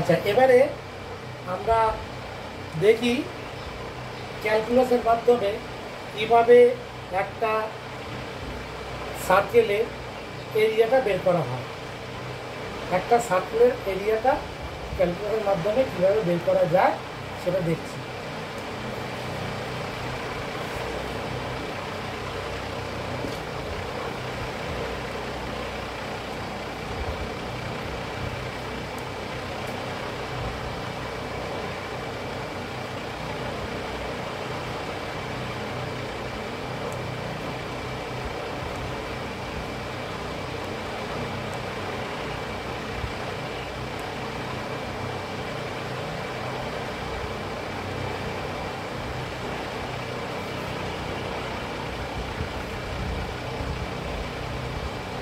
আচ্ছা, এবারে আমরা দেখি ক্যালকুলাসের মাধ্যমে কীভাবে একটা সার্কেলের এরিয়াটা বের করা হয়। একটা সার্কেলের এরিয়াটা ক্যালকুলাসের মাধ্যমে কীভাবে বের করা যায় সেটা দেখছি।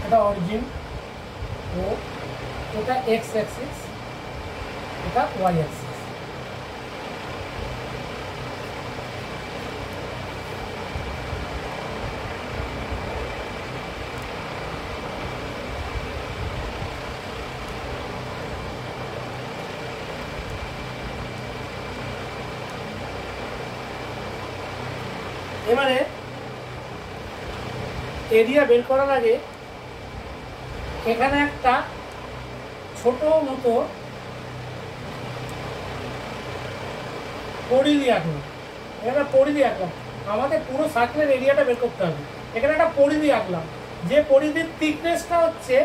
এটা অরিজিন ও এটা এক্স অ্যাক্সিস, এটা ওয়াই অ্যাক্সিস। এবারে এরিয়া বের করার আগে এখানে একটা ছোট মতো পরিধি আঁকলাম। এখানে পরিধি আঁকলাম, আমাদের পুরো সার্কেলের এরিয়াটা বের করতে হবে। এখানে একটা পরিধি আঁকলাম, যে পরিধির থিকনেসটা হচ্ছে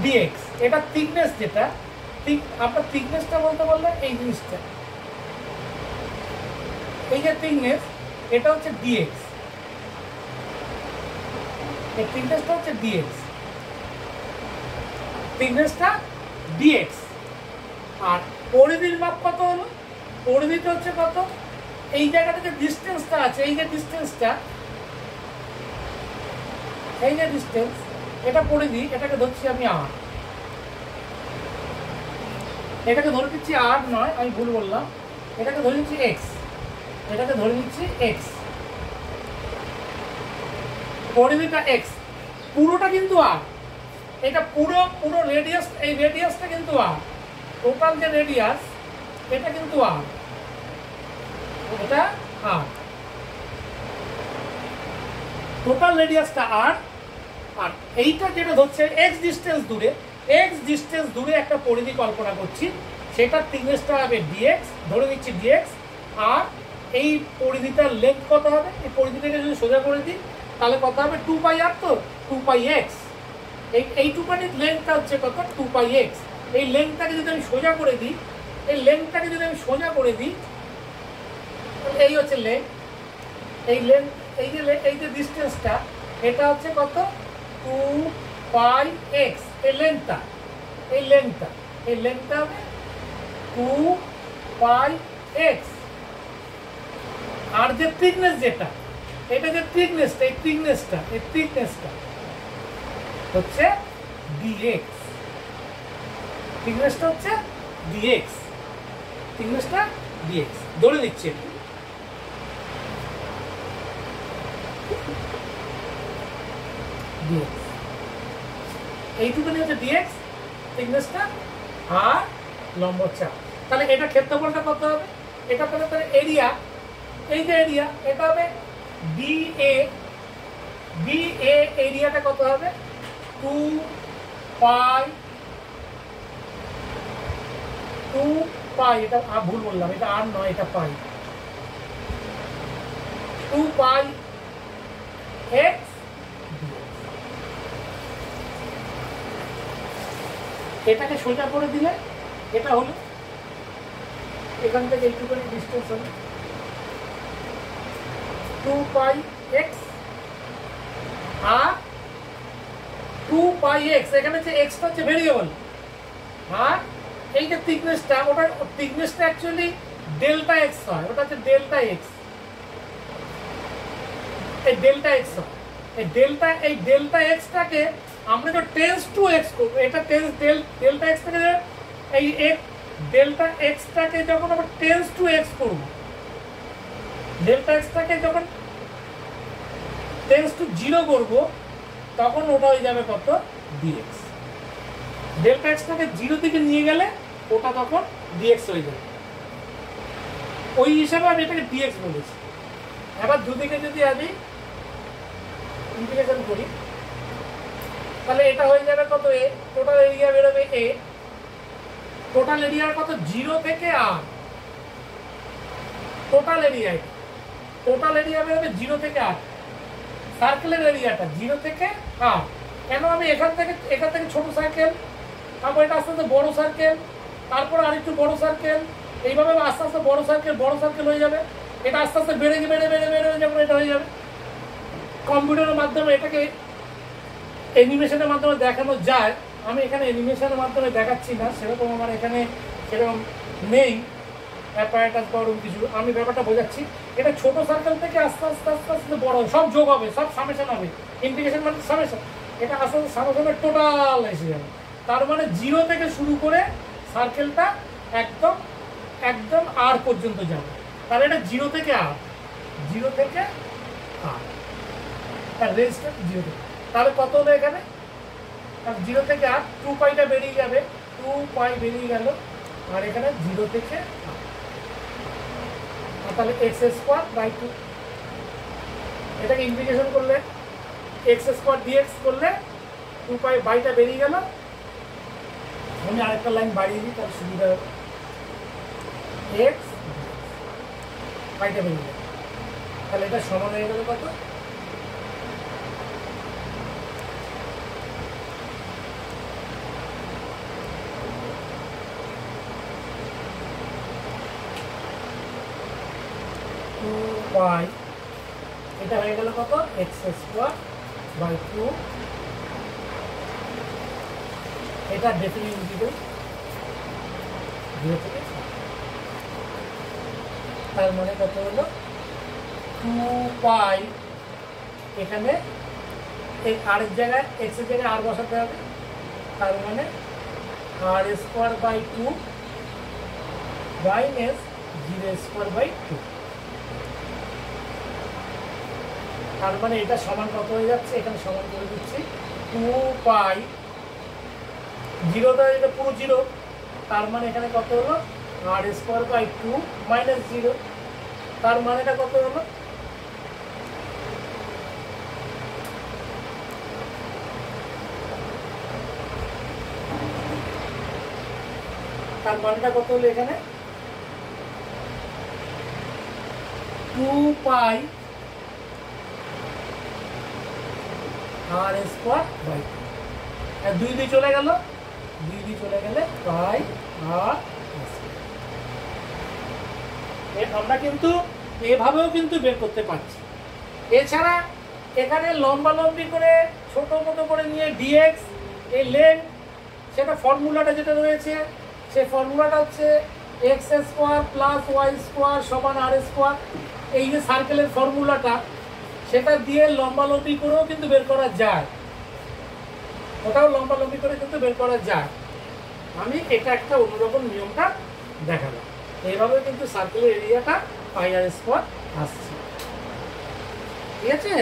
ডিএক্স। এটা থিকনেস, যেটা আপনার থিকনেসটা বলতে বললে এই জিনিসটা, এই যে থিকনেস, এটা হচ্ছে ডিএক্স। এই থিকনেসটা হচ্ছে ডিএক্স, থিকনেসটা ডিএক্স। আর পরিধির মাপ কত হলো? পরিধিটা হচ্ছে কত? এই জায়গাটা যে ডিস্টেন্সটা আছে, এই যে ডিস্টেন্সটা, এই যে ডিস্টেন্স, এটা পরিধি, এটাকে ধরছি আমি আর। এটাকে ধরে নিচ্ছি আর নয়, আমি ভুল বললাম, এটাকে ধরে নিচ্ছি এক্স। এটাকে ধরে নিচ্ছি এক্স, পরিধিটা এক্স, পুরোটা কিন্তু আর। এটা পুরো রেডিয়াস, এই রেডিয়াসটা কিন্তু আর, টোটাল যে রেডিয়াস এটা কিন্তু আর, এটা আর, টোটাল রেডিয়াসটা আর। আর এইটা যেটা ধরছে এক্স ডিস্টেন্স দূরে, এক্স ডিস্টেন্স দূরে একটা পরিধি কল্পনা করছি, সেটার থিকনেসটা হবে ডিএক্স, ধরে নিচ্ছি ডিএক্স। আর এই পরিধিটার লেন্থ কত হবে? এই পরিধিটাকে যদি সোজা করে দিই তাহলে কত হবে? 2 পাই আর, তো 2 পাই এক্স। এইটুকানি লেন্থটা হচ্ছে কত? 2 পাই এক্স। এই লেন্থটাকে যদি আমি সোজা করে দিই, এই লেন্থটাকে যদি আমি সোজা করে দিই, এই হচ্ছে লেন্থ। এই লেন্থ, এই যে ডিস্টেন্সটা, এটা হচ্ছে কত? 2 পাই এক্স। এই লেন্থটা, এই লেন্থটা হবে 2 পাই এক্স। আর যে থিকনেস, যেটা, এটা যে থিকনেসটা, এই থিকনেসটা হচ্ছে ডিএক্স। থিকনেসটা হচ্ছে ডিএক্স, থিকনেসটা ডিএক্স ধরে নিচ্ছি। ডিএক্স, এইটুকুনি হচ্ছে ডিএক্স, থিকনেসটা আর লম্ব 4। তাহলে এটা ক্ষেত্রফলটা কত হবে? এটা তাহলে এরিয়া, এই যে এরিয়া, এটা হবে বিএ। বিএ এরিয়াটা কত হবে? 2 পাই, এটা ভুল বললাম, এটা আর নয়, এটা পাই, 2 পাই এক্স। এটাকে সোজা করে দিলে এটা হলো, এখান থেকে এইটুখানি ডিস্টেন্স হলো 2 পাই এক্স আর 2 পাই এক্স। এখানে যে এক্সটা হচ্ছে ভেরিয়েবল, আর এই যে থিকনেসটা, ওটা থিকনেসটা অ্যাকচুয়ালি ডেল্টা এক্স হয়, ওটা হচ্ছে ডেল্টা এক্স। এই ডেল্টা এক্স হয়, এই ডেল্টা এক্সটাকে আমরা যখন টেন্স টু এক্স করবো, এটা টেন্স ডেল্টা এক্সটাকে, এই ডেল্টা এক্সটাকে যখন আমরা টেন্স টু এক্স করবো, ডেল্টা এক্সটাকে যখন টেন্স টু 0 করবো, তখন ওটা হয়ে যাবে কত? ডিএক্স। ডেল্টা এক্সটাকে 0 থেকে নিয়ে গেলে ওটা তখন ডিএক্স হয়ে যাবে। ওই হিসাবে আমি এটাকে ডিএক্স বলেছি। এবার দুদিকে যদি আমি ইন্টিগ্রেশন করি তাহলে এটা হয়ে যাবে কত এ, টোটাল এরিয়া বেরোবে এ, টোটাল এরিয়ার কত 0 থেকে আর, টোটাল এরিয়া বেরোবে 0 থেকে আর, সার্কেলের এরিয়াটা 0 থেকে আর। কেন আমি এখান থেকে ছোট সার্কেল, তারপর এটা আস্তে আস্তে বড় সার্কেল, তারপরে আরেকটু বড় সার্কেল, এইভাবে আস্তে আস্তে বড় সার্কেল হয়ে যাবে। এটা আস্তে আস্তে বেড়ে যখন এটা হয়ে যাবে। কম্পিউটারের মাধ্যমে এটাকে অ্যানিমেশনের মাধ্যমে দেখানো যায়। আমি এখানে অ্যানিমেশনের মাধ্যমে দেখাচ্ছি না, সেরকম আমার এখানে সেরকম নেই অ্যাপারেটাস বা ওরকম কিছু। আমি ব্যাপারটা বোঝাচ্ছি। এটা ছোট সার্কেল থেকে আস্তে আস্তে বড় সব যোগ হবে, সব সামেশন হবে। ইন্টিগ্রেশন মানে সামেশন, এটা আস্তে আস্তে সামেশনের টোটাল এসে যাবে। তার মানে 0 থেকে শুরু করে সার্কেলটা একদম আর পর্যন্ত যাবে। তাহলে এটা 0 থেকে আর, তার রেঞ্জটা 0 থেকে। তাহলে কত হলো এখানে 0 থেকে আর, 2 পাইটা বেরিয়ে যাবে, 2 পাই বেরিয়ে গেল। আর এখানে 0 থেকে আর, তাহলে এক্স স্কোয়ার বাই 2। এটাকে ইন্টিগ্রেশন করলে এক্স স্কোয়ার ডিএক্স করলে 2 পাই বাইটা বেরিয়ে গেল। আমি আরেকটা লাইন বাড়িয়ে দিই তার সুবিধা হবে। এক্স বাইটা বেরিয়ে গেল, তাহলে এটা সমান হয়ে গেল কত, y, এটা হয়ে গেল কত এক্স স্কোয়ার বাই 2। এটা ডেফিনিট ইন্টিগ্রাল 0 থেকে, তার মানে কত হলো 2 পাই, এখানে আরেক জায়গায় এক্স এর জায়গায় আর বসাতে হবে। তার মানে আর square by 2 minus 0 square by 2। তার মানে এটা সমান কত হয়ে যাচ্ছে, এখানে সমান করে দিচ্ছি 2 পাই, 0টা এটা পুরো 0, তার মানে এখানে কত হলো আর স্কোয়ার বাই 2 মাইনাস 0। তার মানেটা কত হলো, এখানে 2 পাই আর স্কোয়ার বাই 2, 2 চলে গেল, চলে গেলে পাই আর। আমরা কিন্তু এভাবেও কিন্তু বের করতে পারছি। এছাড়া এখানে লম্বালম্বি করে ছোট মতো করে নিয়ে ডিএক্স এই লেন, সেটা ফর্মুলাটা যেটা রয়েছে সেই ফর্মুলাটা হচ্ছে x square plus y square সমান আর স্কোয়ার। এই যে সার্কেলের ফর্মুলাটা, সেটা দিয়ে লম্বালম্বি করেও কিন্তু বের করা যায়, ওটাও লম্বালম্বি করে কিন্তু বের করা যায়। আমি এটা একটা অন্যরকম নিয়মটা দেখালাম। এইভাবে কিন্তু সার্কেলের এরিয়াটা পাই আর স্কোয়ার আসছে। ঠিক আছে।